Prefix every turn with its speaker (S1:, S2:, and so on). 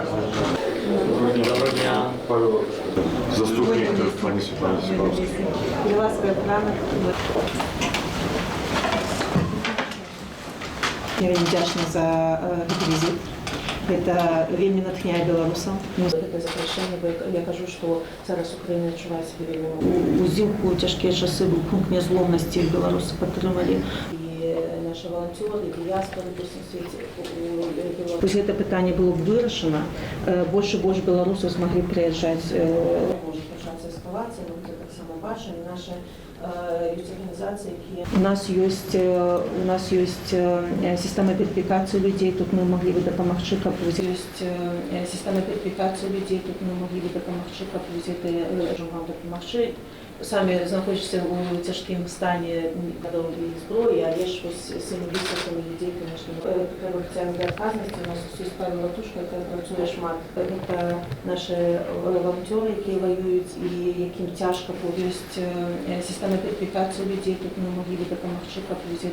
S1: Доброго дня.
S2: Павел, заступник пані Світлани Сікорської.
S3: Для вас програма. Я вельмі вдячна за гэты візит. Гэта вельмі натхняе беларусаў.
S4: Гэта запрашэнне, бо я кажу, што зараз Украіна адчувае сябе вельмі.
S3: Узімку ў цяжкія часы быў пункт нязломнасці, беларусы падтрымалі.
S4: І нашы валанцёры, дыяспоры па ўсім свеце.
S3: Вось гэта пытанне было б вырашана, больш і больш беларусаў змаглі прыязджаць.
S4: Можа пачацца эскалацыя, мы гэта таксама бачым. Нашы ёсць арганізацыі, якія...
S3: У нас ёсць сістэма верыфікацыі людзей, тут мы маглі бы дапамагчы, каб
S4: Ёсць сістэма верыфікацыі людзей, тут мы маглі бы дапамагчы, каб можам вам дапамагчы. Самі знаходзіцеся ў цяжкім стане гадоўлі зброі, але ж вось сымі высокамі людзей, конечно, трэба прыцягнуць да адказнасці. У нас ёсць Павел Латушка, які працуе шмат. Гэта нашы валанцёры, якія ваююць і якім цяжка. Ёсць сістэма верыфікацыі людзей, тут мы маглі бы дапамагчы, каб людзей